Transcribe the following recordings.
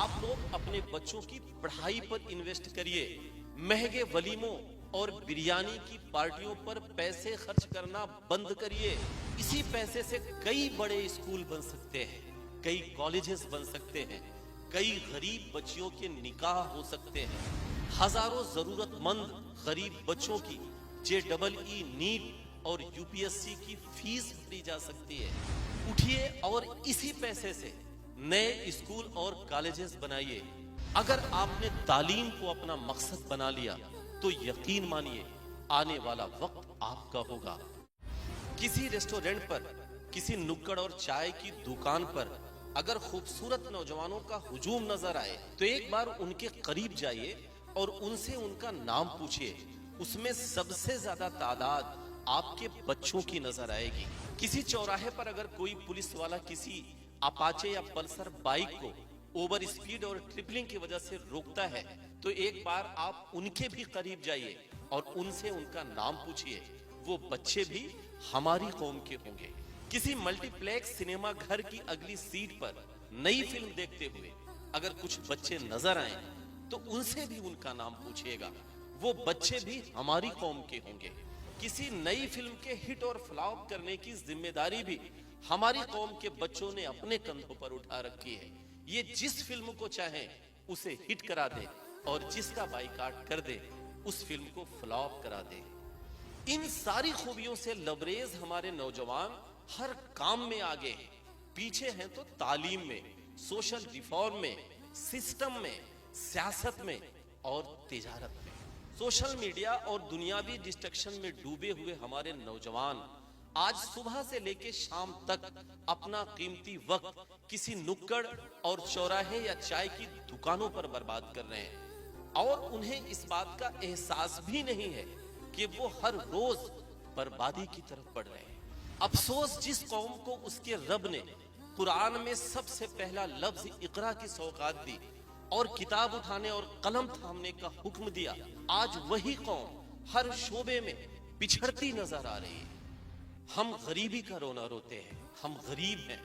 آپ لوگ اپنے بچوں کی پڑھائی پر انویسٹ کریے، مہنگے ولیموں اور بریانی کی پارٹیوں پر پیسے خرچ کرنا بند کریے۔ اسی پیسے سے کئی بڑے اسکول بن سکتے ہیں، کئی کالجز بن سکتے ہیں، کئی غریب بچیوں کے نکاح ہو سکتے ہیں، ہزاروں ضرورت مند غریب بچوں کی JEE نیٹ اور UPSC کی فیس بھری جا سکتی ہے۔ اٹھیے اور اسی پیسے سے نئے اسکول اور کالجز بنائیے۔ اگر آپ نے تعلیم کو اپنا مقصد بنا لیا تو یقین مانیے آنے والا وقت آپ کا ہوگا۔ کسی ریسٹورنٹ پر، کسی نکڑ اور چائے کی دکان پر اگر خوبصورت نوجوانوں کا ہجوم نظر آئے تو ایک بار ان کے قریب جائیے اور ان سے ان کا نام پوچھئے۔ اس میں سب سے زیادہ تعداد آپ کے بچوں کی نظر آئے گی۔ کسی چوراہے پر اگر کوئی پولیس والا کسی اپاچے یا پلسر بائک کو اوور اسپیڈ اور ٹرپلنگ کی وجہ سے روکتا ہے تو ایک بار آپ ان کے بھی قریب جائیے اور ان سے ان کا نام پوچھئے۔ وہ بچے بھی ہماری قوم کے ہوں گے۔ کسی ملٹی پلیکس سنیما گھر کی اگلی سیٹ پر نئی فلم دیکھتے ہوئے اگر کچھ بچے نظر آئیں تو ان سے بھی ان کا نام پوچھئے گا۔ وہ بچے بھی ہماری قوم کے ہوں گے۔ کسی نئی فلم کے ہٹ اور فلاپ کرنے کی ذمہ داری بھی ہماری قوم کے بچوں نے اپنے کندھوں پر اٹھا رکھی ہے۔ یہ جس فلم کو چاہیں اسے ہٹ کرا دے اور جس کا بائیکاٹ کر دے اس فلم کو فلاپ کرا دے۔ ان ساری خوبیوں سے لبریز ہمارے نوجوان ہر کام میں آگے ہیں۔ پیچھے ہیں تو تعلیم میں، سوشل ریفارم میں، سسٹم میں، سیاست میں اور تجارت میں۔ سوشل میڈیا اور دنیاوی ڈسٹریکشن میں ڈوبے ہوئے ہمارے نوجوان آج صبح سے لے کے شام تک اپنا قیمتی وقت کسی نکڑ اور چوراہے یا چائے کی دکانوں پر برباد کر رہے ہیں اور انہیں اس بات کا احساس بھی نہیں ہے کہ وہ ہر روز بربادی کی طرف بڑھ رہے ہیں۔ افسوس جس قوم کو اس کے رب نے قرآن میں سب سے پہلا لفظ اقرا کی سوغات دی اور کتاب اٹھانے اور قلم تھامنے کا حکم دیا، آج وہی قوم ہر شعبے میں پچھڑتی نظر آ رہی ہے۔ ہم غریبی کا رونا روتے ہیں، ہم غریب ہیں،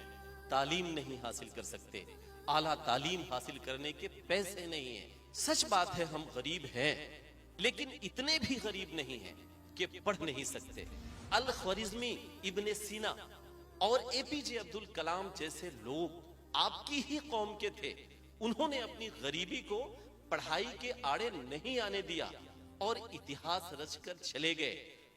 تعلیم نہیں حاصل کر سکتے، اعلیٰ تعلیم حاصل کرنے کے پیسے نہیں ہیں۔ سچ بات ہے ہم غریب ہیں، لیکن اتنے بھی غریب نہیں ہیں کہ پڑھ نہیں سکتے۔ الخوارزمی، ابن سینا اور APJ عبد الکلام جیسے لوگ آپ کی ہی قوم کے تھے۔ انہوں نے اپنی غریبی کو پڑھائی کے آڑے نہیں آنے دیا اور اتہاس رچ کر چلے گئے۔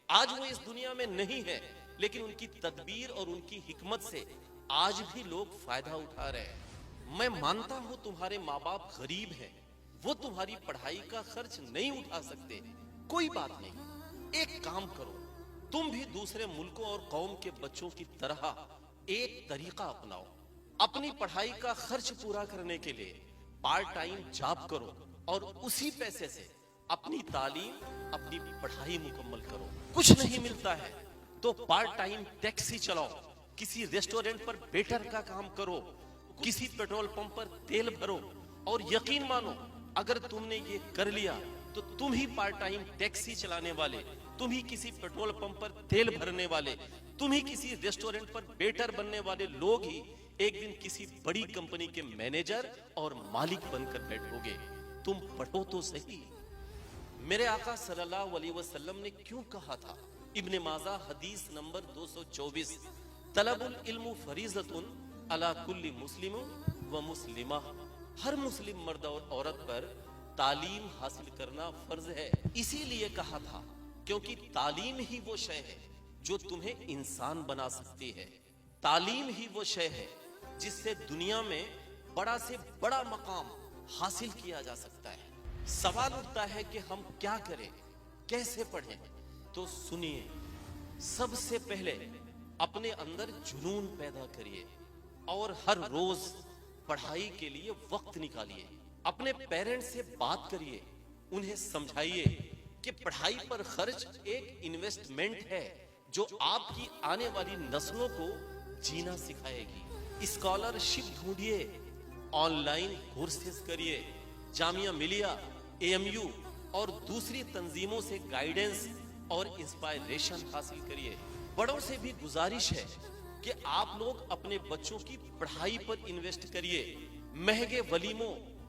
آج وہ اس دنیا میں نہیں ہے، لیکن ان کی تدبیر اور ان کی حکمت سے آج بھی لوگ فائدہ اٹھا رہے ہیں۔ میں مانتا ہوں تمہارے ماں باپ غریب ہیں، وہ تمہاری پڑھائی کا خرچ نہیں اٹھا سکتے، کوئی بات نہیں۔ ایک کام کرو، تم بھی دوسرے ملکوں اور قوم کے بچوں کی طرح ایک طریقہ اپناؤ۔ اپنی پڑھائی کا خرچ پورا کرنے کے لیے پارٹ ٹائم جاب کرو اور اسی پیسے سے اپنی تعلیم، اپنی پڑھائی مکمل کرو۔ کچھ نہیں ملتا ہے تو پارٹ ٹائم ٹیکسی چلاؤ، کسی ریسٹورنٹ پر ویٹر کا کام کرو، کسی پیٹرول پمپ پر تیل بھرو، اور یقین مانو اگر تم نے یہ کر لیا تو تم ہی پارٹ ٹائم ٹیکسی چلانے والے، تم ہی کسی پیٹرول پمپ پر تیل بھرنے والے، تم ہی کسی ریسٹورنٹ پر ویٹر بننے والے لوگ ہی ایک دن کسی بڑی کمپنی کے مینیجر اور مالک بن کر بیٹھو گے۔ تم پڑھو تو صحیح۔ میرے آقا صلی اللہ علیہ وسلم نے کیوں کہا تھا؟ ابن ماجہ حدیث نمبر 224، طلب العلم فریضۃ علی کل مسلم و مسلمہ۔ ہر مسلم مرد اور عورت پر تعلیم حاصل کرنا فرض ہے۔ اسی لیے کہا تھا کیونکہ تعلیم ہی وہ شے ہے جو تمہیں انسان بنا سکتی ہے۔ تعلیم ہی وہ شے ہے جس سے دنیا میں بڑا سے بڑا مقام حاصل کیا جا سکتا ہے۔ سوال اٹھتا ہے کہ ہم کیا کریں، کیسے پڑھیں؟ تو سنیے، سب سے پہلے اپنے اندر جنون پیدا کریے اور ہر روز پڑھائی کے لیے وقت نکالیے۔ اپنے پیرنٹس سے بات کریے، انہیں سمجھائیے کہ پڑھائی پر خرچ ایک انویسٹمنٹ ہے جو آپ کی آنے والی نسلوں کو جینا سکھائے گی۔ اسکالرشپ ڈھونڈیے، آن لائن کورسز کریے، جامعہ ملیہ، AMU اور دوسری تنظیموں سے گائیڈنس اور انسپائریشن حاصل کریے۔ بڑوں سے بھی گزارش ہے کہ آپ لوگ اپنے بچوں کی پڑھائی پر انویسٹ کریے، مہنگے ولیموں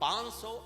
500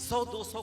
100-200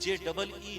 JEE